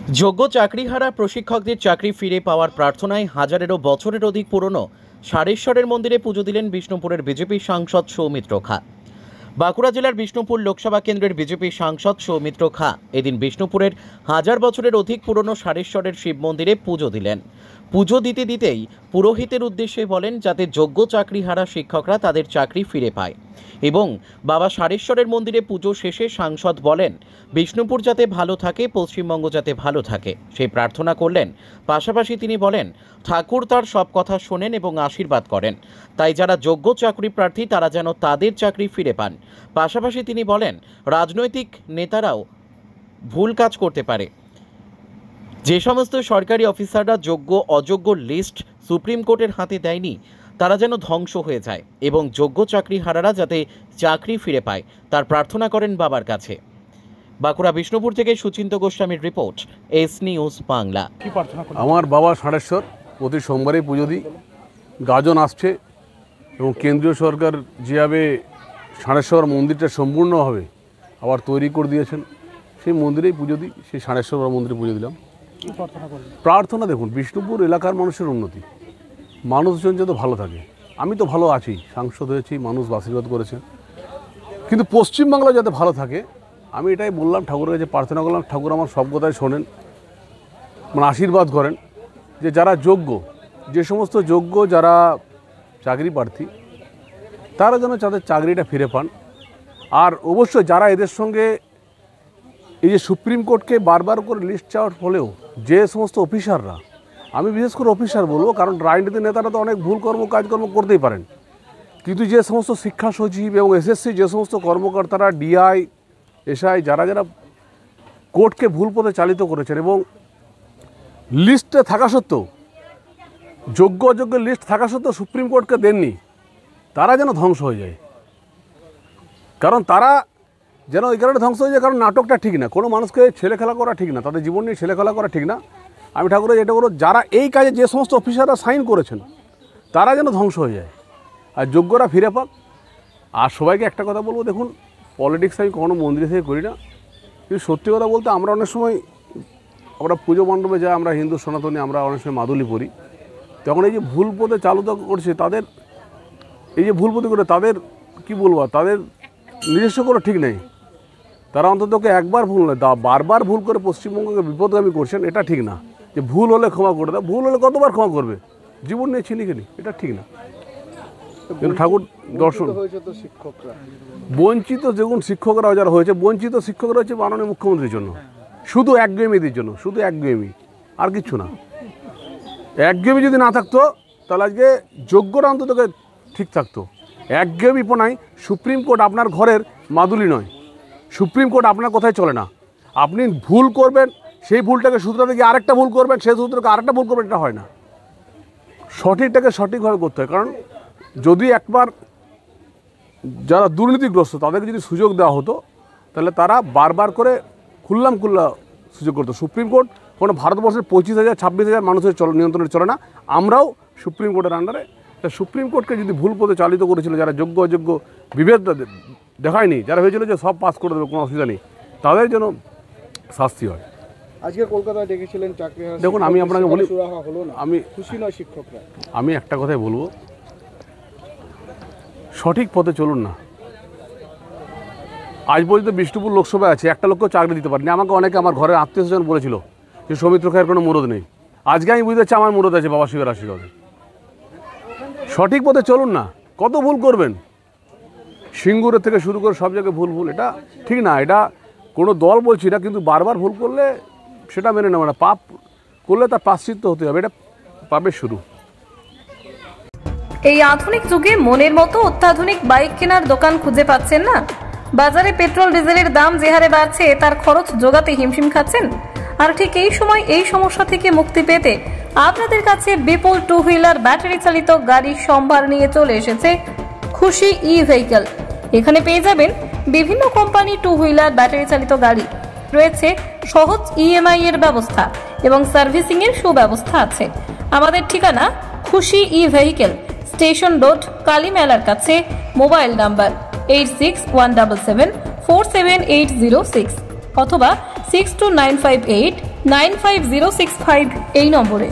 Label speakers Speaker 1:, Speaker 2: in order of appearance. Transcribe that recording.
Speaker 1: যোগ্য চাকরিহারা প্রশিক্ষকদের চাকরি ফিরে পাওয়ার প্রার্থনায় হাজারেরও বছরের অধিক পুরনো সারেশ্বরের মন্দিরে পুজো দিলেন বিষ্ণুপুরের বিজেপি সাংসদ সৌমিত্র খা। বাঁকুড়া জেলার বিষ্ণুপুর লোকসভা কেন্দ্রের বিজেপি সাংসদ সৌমিত্র খা এদিন বিষ্ণুপুরের হাজার বছরের অধিক পুরনো সারেশ্বরের শিব মন্দিরে পুজো দিলেন। পুজো দিতে দিতেই পুরোহিতের উদ্দেশ্যে বলেন যাতে যোগ্য চাকরিহারা শিক্ষকরা তাদের চাকরি ফিরে পায় এবং বাবা সারেশ্বরের মন্দিরে পুজো শেষে সাংসদ বলেন বিষ্ণুপুর যাতে ভালো থাকে, পশ্চিমবঙ্গ যাতে ভালো থাকে সেই প্রার্থনা করলেন। পাশাপাশি তিনি বলেন ঠাকুর তার সব কথা শোনেন এবং আশীর্বাদ করেন, তাই যারা যোগ্য চাকরি প্রার্থী তারা যেন তাদের চাকরি ফিরে পান। পাশাপাশি তিনি বলেন রাজনৈতিক নেতারাও ভুল কাজ করতে পারে, যে সমস্ত সরকারি অফিসাররা যোগ্য অযোগ্য লিস্ট সুপ্রিম কোর্টের হাতে দেয়নি তারা যেন ধ্বংস হয়ে যায় এবং যোগ্য চাকরিহারারা যাতে চাকরি ফিরে পায় তার প্রার্থনা করেন বাবার কাছে। বাঁকুড়া বিষ্ণুপুর থেকে সুচিন্ত গোস্বামীর রিপোর্ট, এস নিউজ বাংলা।
Speaker 2: আমার বাবা সারেশ্বর প্রতি সোমবারেই পুজো দিই। গাজন আসছে এবং কেন্দ্রীয় সরকার যেভাবে সারেশ্বর মন্দিরটা সম্পূর্ণভাবে আবার তৈরি করে দিয়েছেন, সেই মন্দিরেই পুজো দিই। সেই সারেশ্বর মন্দিরে পুজো দিলাম। প্রার্থনা দেখুন, বিষ্ণুপুর এলাকার মানুষের উন্নতি, মানুষজন যাতে ভালো থাকে। আমি তো ভালো আছি, সাংসদ হয়েছি, মানুষ আশীর্বাদ করেছে, কিন্তু পশ্চিমবাংলা যাতে ভালো থাকে আমি এটাই বললাম, ঠাকুরের কাছে প্রার্থনা করলাম। ঠাকুর আমার সব কথাই শোনেন, মানে আশীর্বাদ করেন যে যারা যোগ্য, যে সমস্ত যোগ্য যারা চাকরি প্রার্থী তারা যেন তাদের চাকরিটা ফিরে পান। আর অবশ্যই যারা এদের সঙ্গে এই যে সুপ্রিম কোর্টকে বারবার করে লিস্ট চাওয়ার ফলেও যে সমস্ত অফিসাররা, আমি বিশেষ করে অফিসার বলবো, কারণ রাজনীতি নেতারা তো অনেক ভুল কাজকর্ম করতেই পারেন, কিন্তু যে সমস্ত শিক্ষা সচিব এবং এসএসসি যে সমস্ত কর্মকর্তারা, ডিআই, এসআই, যারা যারা কোর্টকে ভুল পথে চালিত করেছেন এবং লিস্টে থাকা সত্ত্বেও, যোগ্য অযোগ্য লিস্ট থাকা সত্ত্বেও সুপ্রিম কোর্টকে দেননি, তারা যেন ধ্বংস হয়ে যায়। কারণ তারা যেন এই কারণে ধ্বংস হয়ে যায় কারণ নাটকটা ঠিক না, কোনো মানুষকে ছেলেখেলা করা ঠিক না, তাদের জীবন নিয়ে ছেলেখেলা করা ঠিক না। আমি ঠাকুরের এটা বলব, যারা এই কাজে যে সমস্ত অফিসাররা সাইন করেছেন তারা যেন ধ্বংস হয়ে যায় আর যোগ্যরা ফিরে পাক। আর সবাইকে একটা কথা বলবো, দেখুন পলিটিক্স আমি কখনো মন্দিরে থেকে করি না, কিন্তু সত্যি কথা বলতে আমরা অনেক সময় আমরা পুজো মণ্ডপে যাই, আমরা হিন্দু সনাতনী, আমরা অনেক সময় মাদুলি পড়ি, তখন এই যে ভুল পথে চালিত করছে তাদের, এই যে ভুল পথে করে তাদের কি বলবো, তাদের নিজস্ব কোনো ঠিক নেই। তারা অন্তত একবার ভুল নয়, বারবার ভুল করে পশ্চিমবঙ্গকে বিপদগামী করছেন, এটা ঠিক না। যে ভুল হলে ক্ষমা করে দাও, ভুল হলে কতবার ক্ষমা করবে, জীবন নিয়ে ছিনিখেলি, এটা ঠিক না। কিন্তু ঠাকুর দর্শন বঞ্চিত, যেমন শিক্ষকরা যারা হয়েছে, বঞ্চিত শিক্ষকরা হচ্ছে মাননীয় মুখ্যমন্ত্রীর জন্য, শুধু একগুয়েমিদের জন্য, শুধু একগুয়েমি, আর কিচ্ছু না। একগুয়েমি যদি না থাকতো তাহলে আজকে যোগ্যরা অন্তত ঠিক থাকতো। একগুয়েমিপনায় সুপ্রিম কোর্ট আপনার ঘরের মাদুলি নয়, সুপ্রিম কোর্ট আপনার কথাই চলে না। আপনি ভুল করবেন, সেই ভুলটাকে শুধরাতে গিয়ে আরেকটা ভুল করবেন, সেই সূত্রকে আরেকটা ভুল করবেন, এটা হয় না। সঠিকটাকে সঠিকভাবে করতে হয়। কারণ যদি একবার যারা দুর্নীতিগ্রস্ত তাদেরকে যদি সুযোগ দেওয়া হতো তাহলে তারা বারবার করে খুল্লা সুযোগ করতো। সুপ্রিম কোর্ট কোনো ভারতবর্ষের 25,000 26,000 মানুষের নিয়ন্ত্রণে চলে না, আমরাও সুপ্রিম কোর্টের আন্ডারে। তা সুপ্রিম কোর্টকে যদি ভুল পথে চালিত করেছিল, যারা যোগ্য অযোগ্য বিভেদটা দেখায়নি, যারা হয়েছিল যে সব পাস করে দেবে কোনো অসুবিধা নেই, তাদের জন্য শাস্তি হয়।
Speaker 3: আজকে কলকাতায় ডেকেছিলেন চাকরি।
Speaker 2: দেখুন আমি আপনাকে বলি, আমি
Speaker 3: খুশি নয় শিক্ষকরা।
Speaker 2: আমি একটা কথাই বলবো, সঠিক পথে চলুন না। আজ পর্যন্ত বিষ্ণুপুর লোকসভায় আছে, একটা লোককেও চাকরি দিতে পারেনি। আমাকে অনেকে আমার ঘরের আত্মীয়স্বজন বলেছিল যে সৌমিত্র খায়ের কোনো মুরদ নেই। আজকে আমি বুঝতে পারছি আমার মুরদ আছে, বাবা শিবের আশীর্বাদে। সঠিক পথে চলুন না, কত ভুল করবেন, সিঙ্গুরের থেকে শুরু করে সব জায়গায় ভুল, এটা ঠিক না। এটা কোনো দল বলছি না, কিন্তু বারবার ভুল করলে সেটা মেনে নেওয়া না, পাপ করলে তার প্রায়শ্চিত্ত হতে হবে, এটা পাপের শুরু।
Speaker 4: এই আধুনিক যুগে মনের মতো অত্যাধুনিক বাইক কেনার দোকান খুঁজে পাচ্ছেন না? বাজারে পেট্রোল ডিজেলের দাম যে হারে বাড়ছে তার খরচ জোগাতে হিমশিম খাচ্ছেন। আর ঠিক এই সময় এই সমস্যা থেকে মুক্তি পেতে আপনাদের কাছে বিপুল টু হুইলার ব্যাটারি চালিত গাড়ির সম্ভার নিয়ে চলে এসেছে খুশি ই ভেহিকল। এখানে পেয়ে যাবেন বিভিন্ন কোম্পানি টু হুইলার ব্যাটারি চালিত গাড়ি, রয়েছে সহজ ইএমআই এর ব্যবস্থা এবং সার্ভিসিং এর সুব্যবস্থা আছে। আমাদের ঠিকানা খুশি ই ভেহিকল, স্টেশন রোড, কালী মেলার কাছে। মোবাইল নাম্বার 8617747806 অথবা 629589 95065 এই নম্বরে।